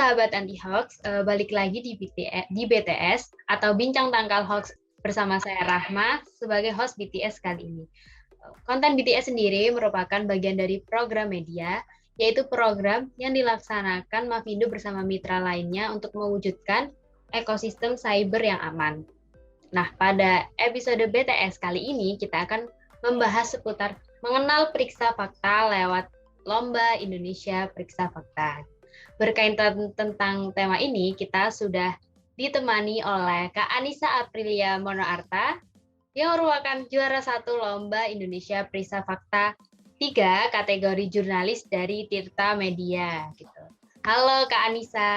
sahabat anti hoax, balik lagi di BTS atau Bincang Tangkal Hoax bersama saya Rahma sebagai host BTS kali ini. Konten BTS sendiri merupakan bagian dari program media, yaitu program yang dilaksanakan Mavindo bersama mitra lainnya untuk mewujudkan ekosistem cyber yang aman. Nah, pada episode BTS kali ini kita akan membahas seputar mengenal periksa fakta lewat Lomba Indonesia Periksa Fakta. Berkaitan tentang tema ini, kita sudah ditemani oleh Kak Anissa Aprilia Monoarta yang merupakan juara 1 Lomba Indonesia Periksa Fakta 3 kategori jurnalis dari Tirta Media. Gitu. Halo Kak Anissa.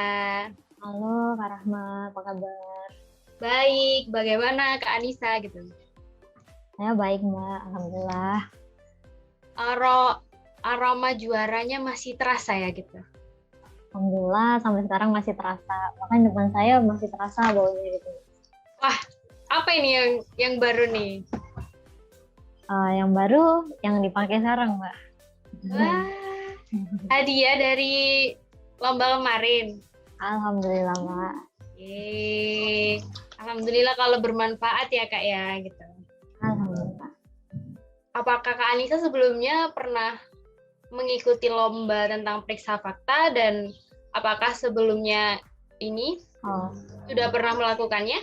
Halo Kak Rahma, apa kabar? Baik, bagaimana Kak Anissa gitu? Saya baik Mbak, Alhamdulillah. Aroma juaranya masih terasa ya gitu? Alhamdulillah sampai sekarang masih terasa. Bahkan depan saya masih terasa baunya gitu. Wah, apa ini yang baru nih? Yang baru yang dipakai sekarang Mbak. Wah, hadiah dari lomba kemarin. Alhamdulillah Mbak. Alhamdulillah kalau bermanfaat ya Kak ya gitu. Alhamdulillah. Apakah Kak Anissa sebelumnya pernah mengikuti lomba tentang periksa fakta dan apakah sebelumnya ini sudah pernah melakukannya?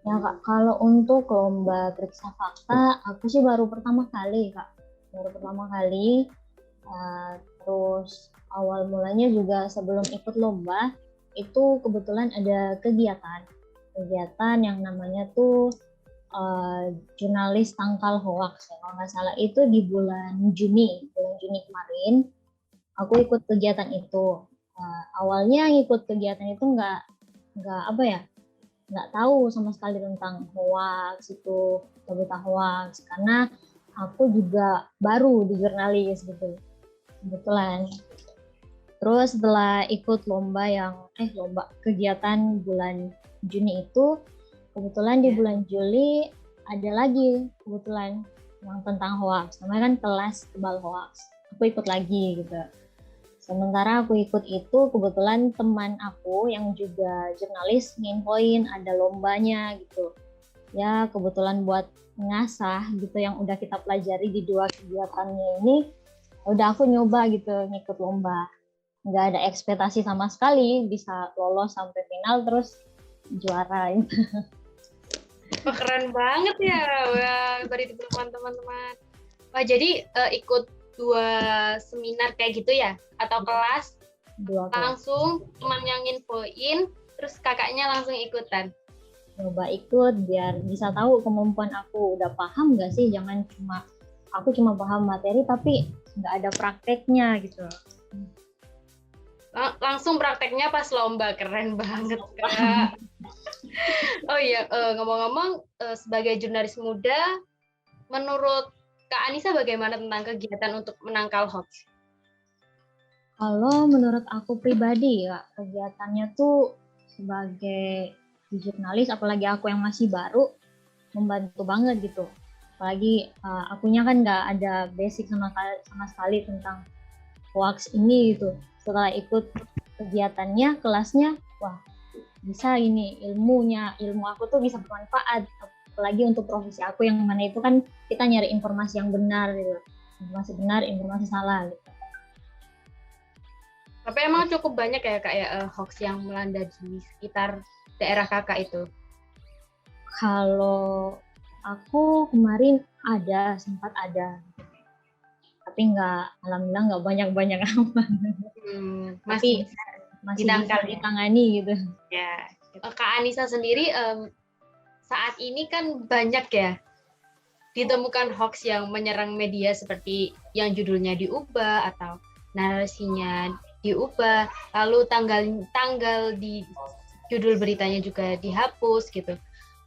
Ya Kak, kalau untuk lomba periksa fakta, aku sih baru pertama kali Kak. Terus awal mulanya juga sebelum ikut lomba, itu kebetulan ada kegiatan yang namanya tuh jurnalis tangkal hoax ya, kalau nggak salah itu di bulan Juni kemarin aku ikut kegiatan itu. Awalnya ikut kegiatan itu nggak tahu sama sekali tentang hoax itu, berita hoax, karena aku juga baru di jurnalis gitu kebetulan. Terus setelah ikut lomba kegiatan bulan Juni itu, kebetulan di bulan Juli ada lagi kebetulan yang tentang hoax. Namanya kan kelas tebal hoax. Aku ikut lagi gitu. Sementara aku ikut itu, kebetulan teman aku yang juga jurnalis nginfoin ada lombanya gitu. Ya kebetulan buat ngasah gitu yang udah kita pelajari di 2 kegiatannya ini, udah aku nyoba gitu ngikut lomba. Nggak ada ekspektasi sama sekali bisa lolos sampai final terus juara gitu. Wah, keren banget ya. Wah, beri tepuk tangan teman-teman. Wah, jadi ikut 2 seminar kayak gitu ya? Atau kelas? 2 kelas. Langsung teman yang infoin, terus kakaknya langsung ikutan? Coba ikut biar bisa tahu kemampuan aku. Udah paham nggak sih? Jangan aku cuma paham materi tapi nggak ada prakteknya gitu. Langsung prakteknya pas lomba, keren banget Kak. Oh iya, ngomong-ngomong sebagai jurnalis muda, menurut Kak Anissa bagaimana tentang kegiatan untuk menangkal hoax? Kalau menurut aku pribadi ya, kegiatannya tuh sebagai jurnalis, apalagi aku yang masih baru, membantu banget gitu. Apalagi akunya kan nggak ada basic sama sekali tentang hoax ini gitu. Setelah ikut kegiatannya, kelasnya, wah bisa ini ilmu aku tuh bisa bermanfaat, apalagi untuk profesi aku yang mana itu kan kita nyari informasi yang benar gitu, informasi benar, informasi salah gitu. Tapi emang cukup banyak ya Kak ya hoax yang melanda di sekitar daerah Kakak itu? Kalau aku kemarin sempat ada, tapi alhamdulillah nggak banyak amat. Masih bisa ditangani gitu. Ya, Kak Anissa sendiri saat ini kan banyak ya ditemukan hoax yang menyerang media seperti yang judulnya diubah atau narasinya diubah, lalu tanggal di judul beritanya juga dihapus gitu.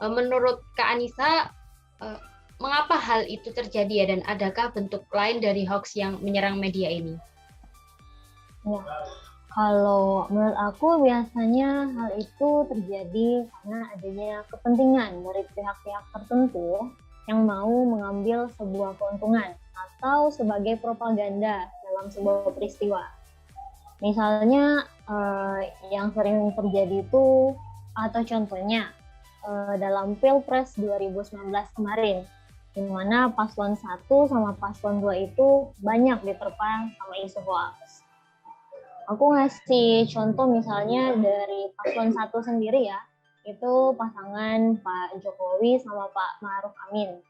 Menurut Kak Anissa, mengapa hal itu terjadi ya, dan adakah bentuk lain dari hoax yang menyerang media ini? Ya, kalau menurut aku biasanya hal itu terjadi karena adanya kepentingan dari pihak-pihak tertentu yang mau mengambil sebuah keuntungan atau sebagai propaganda dalam sebuah peristiwa. Misalnya yang sering terjadi itu atau contohnya dalam Pilpres 2019 kemarin, di mana paslon 1 sama paslon 2 itu banyak diterpa sama isu hoax. Aku ngasih contoh misalnya dari paslon 1 sendiri ya, itu pasangan Pak Jokowi sama Pak Ma'ruf Amin.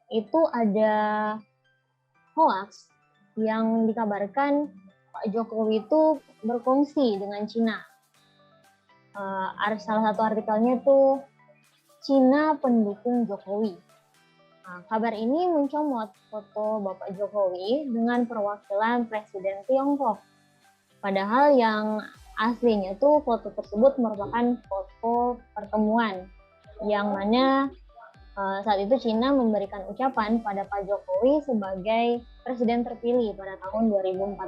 Itu ada hoax yang dikabarkan Pak Jokowi itu berkongsi dengan Cina. Salah satu artikelnya itu Cina pendukung Jokowi. Nah, kabar ini mencomot foto Bapak Jokowi dengan perwakilan Presiden Tiongkok. Padahal yang aslinya tuh foto tersebut merupakan foto pertemuan yang mana saat itu Cina memberikan ucapan pada Pak Jokowi sebagai presiden terpilih pada tahun 2014.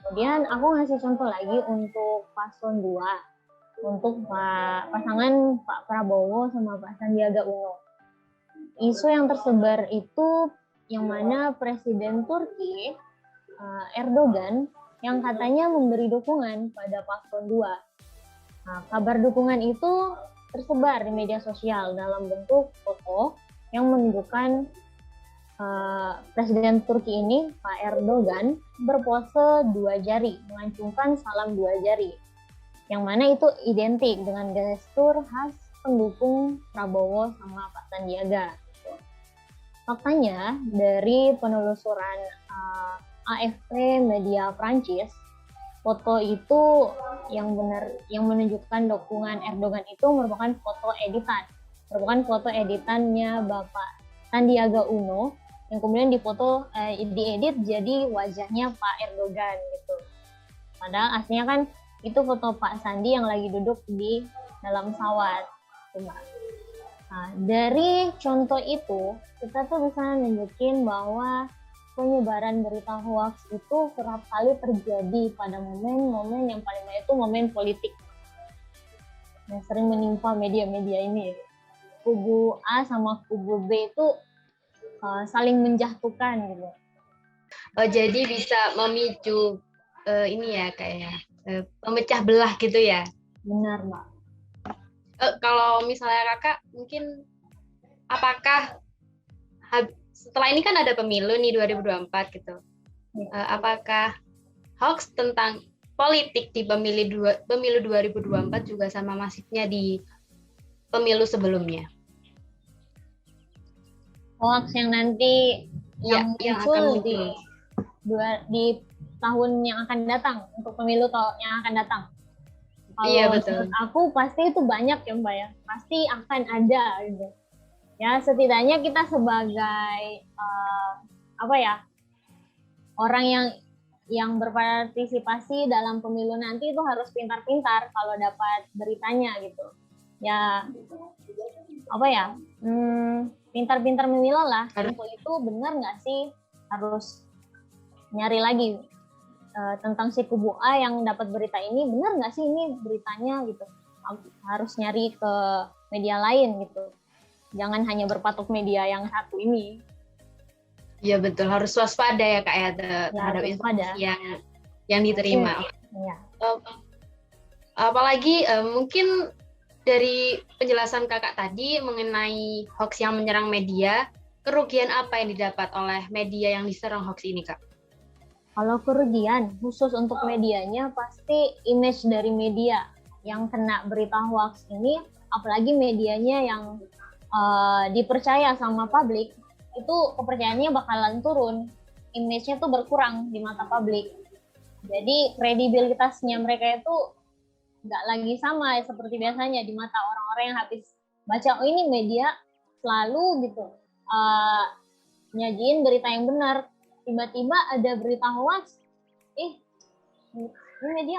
Kemudian aku ngasih contoh lagi untuk paslon 2, untuk pasangan Pak Prabowo sama Pak Sandiaga Uno. Isu yang tersebar itu yang mana Presiden Turki Erdogan yang katanya memberi dukungan pada paslon 2. Nah, kabar dukungan itu tersebar di media sosial dalam bentuk foto yang menunjukkan Presiden Turki ini, Pak Erdogan, berpose 2 jari, mengacungkan salam 2 jari. Yang mana itu identik dengan gestur khas pendukung Prabowo sama Pak Sandiaga. Faktanya, dari penelusuran AFP Media Prancis, foto itu yang menunjukkan dukungan Erdogan itu merupakan foto editannya Bapak Sandiaga Uno yang kemudian diedit jadi wajahnya Pak Erdogan gitu. Padahal aslinya kan itu foto Pak Sandi yang lagi duduk di dalam pesawat. Nah, dari contoh itu kita tuh bisa nunjukin bahwa penyebaran berita hoax itu kerap kali terjadi pada momen-momen yang paling banyak itu momen politik yang sering menimpa media-media ini. Kubu A sama kubu B itu saling menjatuhkan gitu. Jadi bisa memicu ini ya kayak pemecah belah gitu ya. Benar, Mbak. Kalau misalnya kakak mungkin apakah setelah ini kan ada pemilu nih 2024 gitu. Apakah hoax tentang politik di pemilu 2024 juga sama masifnya di pemilu sebelumnya? Hoax yang nanti yang muncul di tahun yang akan datang untuk pemilu yang akan datang. Iya betul. Menurut aku pasti itu banyak ya Mbak ya, pasti akan ada gitu. Ya setidaknya kita sebagai orang yang berpartisipasi dalam pemilu nanti itu harus pintar-pintar kalau dapat beritanya gitu. Ya pintar-pintar memilah lah. Info itu benar nggak sih? Harus nyari lagi tentang si kubu A yang dapat berita ini, benar nggak sih ini beritanya gitu. Harus nyari ke media lain gitu. Jangan hanya berpatok media yang satu ini. Iya betul, harus waspada ya Kak ya terhadap informasi yang diterima. Iya. Apalagi mungkin dari penjelasan Kakak tadi mengenai hoax yang menyerang media, kerugian apa yang didapat oleh media yang diserang hoax ini Kak? Kalau kerugian khusus untuk medianya pasti image dari media yang kena berita hoax ini, apalagi medianya yang dipercaya sama publik, itu kepercayaannya bakalan turun, image-nya tuh berkurang di mata publik. Jadi kredibilitasnya mereka itu nggak lagi sama seperti biasanya di mata orang-orang yang habis baca, oh ini media selalu gitu nyajiin berita yang benar, tiba-tiba ada berita hoax, ini media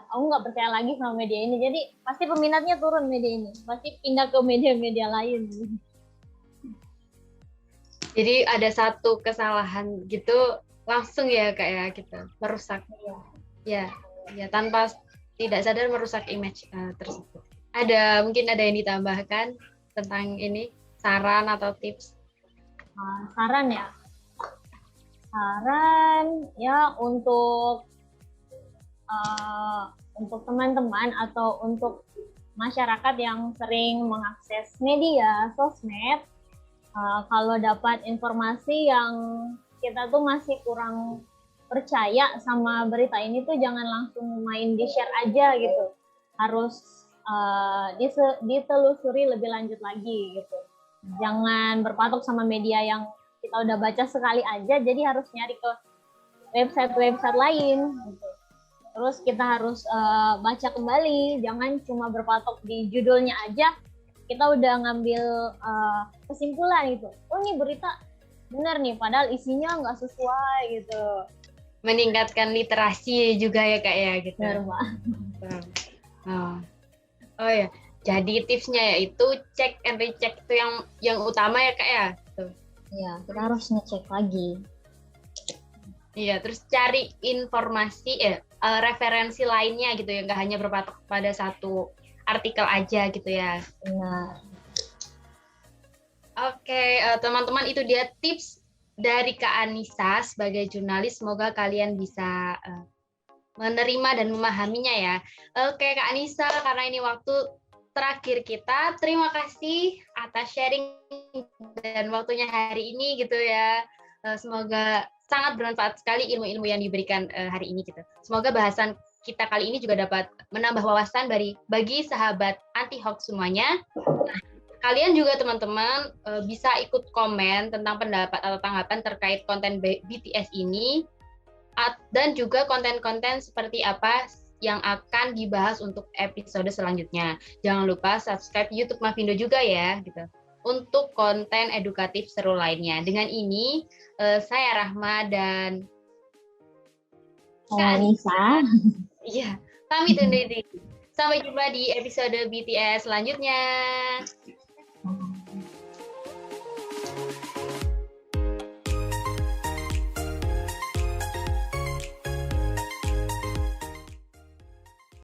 aku nggak percaya lagi sama media ini, jadi pasti peminatnya turun media ini, pasti pindah ke media-media lain. Jadi ada satu kesalahan gitu langsung ya kayak gitu merusak ya tanpa tidak sadar merusak image tersebut. Mungkin ada yang ditambahkan tentang ini, saran atau tips? Saran ya untuk untuk teman-teman atau untuk masyarakat yang sering mengakses media sosmed, kalau dapat informasi yang kita tuh masih kurang percaya sama berita ini tuh jangan langsung main di share aja gitu, harus ditelusuri lebih lanjut lagi gitu, jangan berpatok sama media yang kita udah baca sekali aja, jadi harus nyari ke website lain gitu. Terus kita harus baca kembali, jangan cuma berpatok di judulnya aja, kita udah ngambil kesimpulan gitu. Oh ini berita benar nih, padahal isinya nggak sesuai gitu. Meningkatkan literasi juga ya Kak ya gitu. Benar, Mbak. Oh ya, jadi tipsnya yaitu cek and recheck itu yang utama ya Kak ya. Iya, kita harus ngecek lagi. Iya, terus cari informasi referensi lainnya gitu ya, nggak hanya berpatok pada satu artikel aja gitu ya. Benar. Oke, teman-teman, itu dia tips dari Kak Anissa sebagai jurnalis. Semoga kalian bisa menerima dan memahaminya ya. Oke Kak Anissa, karena ini waktu terakhir kita, terima kasih atas sharing dan waktunya hari ini gitu ya. Semoga sangat bermanfaat sekali ilmu-ilmu yang diberikan hari ini gitu. Semoga bahasan kita kali ini juga dapat menambah wawasan bagi sahabat anti hoax semuanya. Nah, kalian juga teman-teman bisa ikut komen tentang pendapat atau tanggapan terkait konten BTS ini, dan juga konten-konten seperti apa yang akan dibahas untuk episode selanjutnya. Jangan lupa subscribe YouTube Mavindo juga ya gitu, untuk konten edukatif seru lainnya. Dengan ini saya Rahma dan Kak Anissa. Iya, pamit undur diri. Sampai jumpa di episode BTS selanjutnya.